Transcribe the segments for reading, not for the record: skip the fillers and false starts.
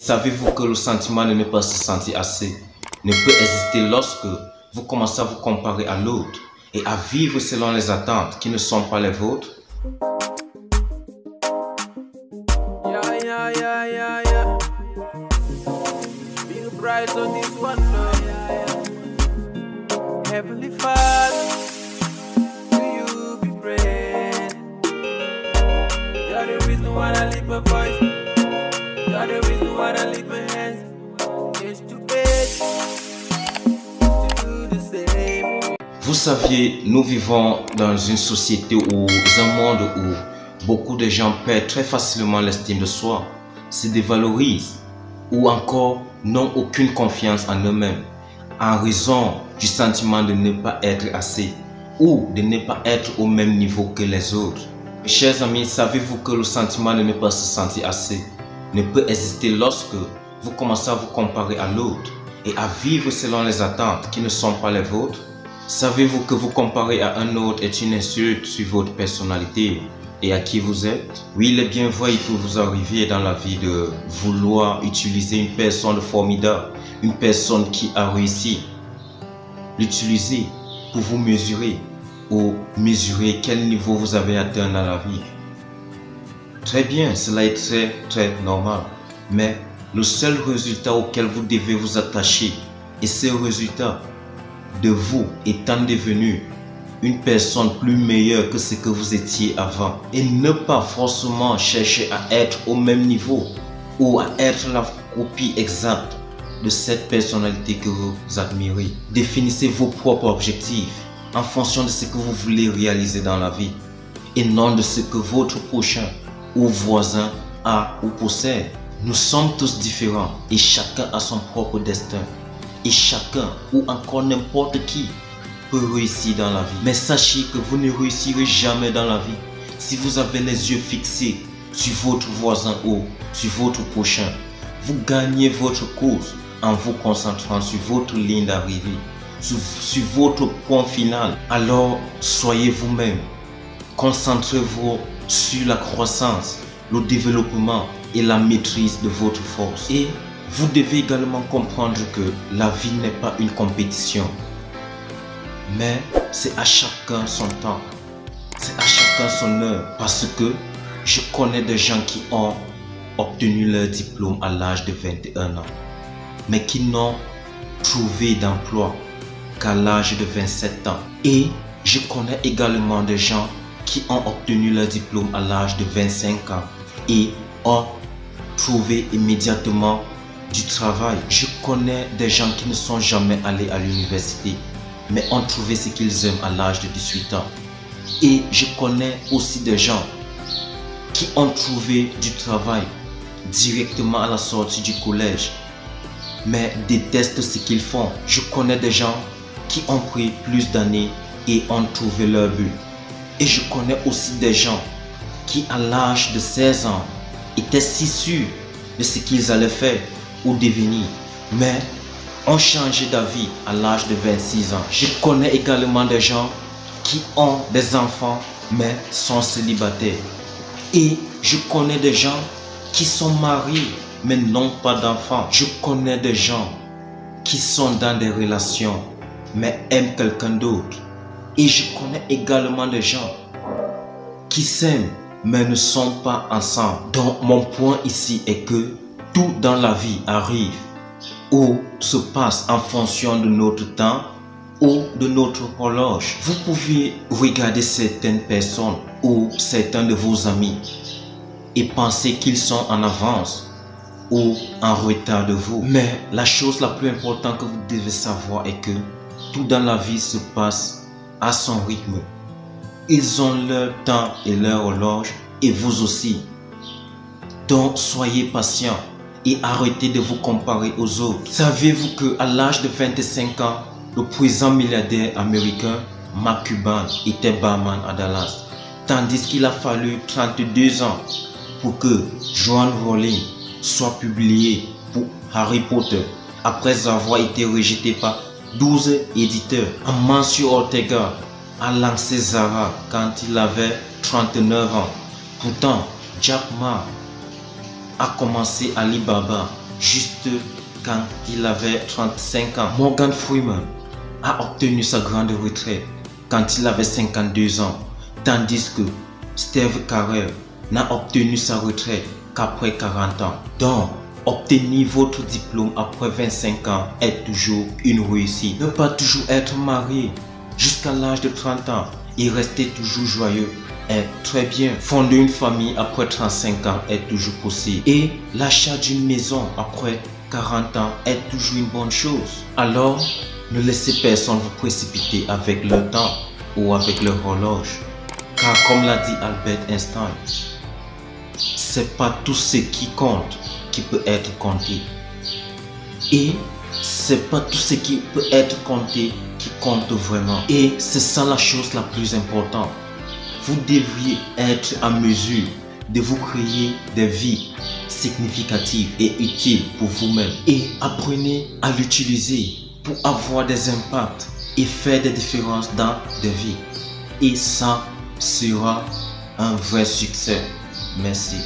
Savez-vous que le sentiment de ne pas se sentir assez ne peut exister lorsque vous commencez à vous comparer à l'autre et à vivre selon les attentes qui ne sont pas les vôtres? Heavenly Father, to you be praised. You're the reason why I lift my voice. You're the reason why I lift my hands. It's too bad to do the same. Vous saviez, nous vivons dans une société ou un monde où beaucoup de gens perdent très facilement l'estime de soi, se dévalorisent ou encore n'ont aucune confiance en eux-mêmes en raison du sentiment de ne pas être assez ou de ne pas être au même niveau que les autres. Chers amis, savez-vous que le sentiment de ne pas se sentir assez ne peut exister lorsque vous commencez à vous comparer à l'autre et à vivre selon les attentes qui ne sont pas les vôtres? Savez-vous que vous comparer à un autre est une insulte sur votre personnalité et à qui vous êtes? Oui, il est bien vrai, il peut vous arriver dans la vie de vouloir utiliser une personne formidable, une personne qui a réussi, l'utiliser pour vous mesurer ou mesurer quel niveau vous avez atteint dans la vie. Très bien, cela est très normal, mais le seul résultat auquel vous devez vous attacher est ce résultat de vous étant devenu une personne plus meilleure que ce que vous étiez avant et ne pas forcément chercher à être au même niveau ou à être la copie exacte de cette personnalité que vous admirez. Définissez vos propres objectifs en fonction de ce que vous voulez réaliser dans la vie et non de ce que votre prochain ou voisin a ou possède. Nous sommes tous différents et chacun a son propre destin et chacun ou encore n'importe qui peut réussir dans la vie. Mais sachez que vous ne réussirez jamais dans la vie si vous avez les yeux fixés sur votre voisin ou sur votre prochain. Vous gagnez votre course en vous concentrant sur votre ligne d'arrivée, sur votre point final. Alors soyez vous-même. Concentrez-vous sur la croissance, le développement et la maîtrise de votre force. Et vous devez également comprendre que la vie n'est pas une compétition. Mais c'est à chacun son temps, c'est à chacun son heure. Parce que je connais des gens qui ont obtenu leur diplôme à l'âge de 21 ans, mais qui n'ont trouvé d'emploi qu'à l'âge de 27 ans. Et je connais également des gens qui ont obtenu leur diplôme à l'âge de 25 ans et ont trouvé immédiatement du travail. Je connais des gens qui ne sont jamais allés à l'université mais ont trouvé ce qu'ils aiment à l'âge de 18 ans. Et je connais aussi des gens qui ont trouvé du travail directement à la sortie du collège, mais détestent ce qu'ils font. Je connais des gens qui ont pris plus d'années et ont trouvé leur but. Et je connais aussi des gens qui, à l'âge de 16 ans, étaient si sûrs de ce qu'ils allaient faire ou devenir, mais ont changé d'avis à l'âge de 26 ans. Je connais également des gens qui ont des enfants mais sont célibataires. Et je connais des gens qui sont mariés mais n'ont pas d'enfants. Je connais des gens qui sont dans des relations mais aiment quelqu'un d'autre. Et je connais également des gens qui s'aiment mais ne sont pas ensemble. Donc mon point ici est que tout dans la vie arrive ou se passe en fonction de notre temps ou de notre horloge. Vous pouvez regarder certaines personnes ou certains de vos amis et penser qu'ils sont en avance ou en retard de vous. Mais la chose la plus importante que vous devez savoir est que tout dans la vie se passe à son rythme. Ils ont leur temps et leur horloge et vous aussi. Donc soyez patient et arrêtez de vous comparer aux autres. Savez-vous qu'à l'âge de 25 ans, le président milliardaire américain Mark Cuban était barman à Dallas, tandis qu'il a fallu 32 ans pour que Joanne Rowling soit publiée pour Harry Potter après avoir été rejeté par 12 éditeurs. Amancio Ortega a lancé Zara quand il avait 39 ans. Pourtant, Jack Ma a commencé Alibaba juste quand il avait 35 ans. Morgan Freeman a obtenu sa grande retraite quand il avait 52 ans, tandis que Steve Carell n'a obtenu sa retraite qu'après 40 ans. Donc, obtenir votre diplôme après 25 ans est toujours une réussite. Ne pas toujours être marié jusqu'à l'âge de 30 ans et rester toujours joyeux est très bien. Fonder une famille après 35 ans est toujours possible. Et l'achat d'une maison après 40 ans est toujours une bonne chose. Alors, ne laissez personne vous précipiter avec le temps ou avec leur horloge. Car comme l'a dit Albert Einstein, c'est pas tout ce qui compte qui peut être compté. Et c'est pas tout ce qui peut être compté qui compte vraiment. Et c'est ça la chose la plus importante. Vous devriez être en mesure de vous créer des vies significatives et utiles pour vous-même. Et apprenez à l'utiliser pour avoir des impacts et faire des différences dans des vies. Et ça sera un vrai succès. Merci.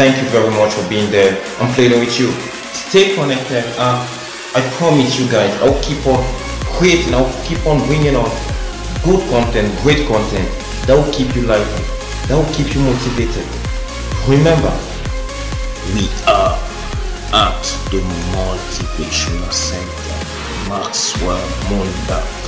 Thank you very much for being there and playing with you. Stay connected. I promise you guys, I'll keep on creating, I'll keep on bringing on good content, great content that will keep you lively, that will keep you motivated. Remember, we are at the Motivational Center, Maxwell Monda.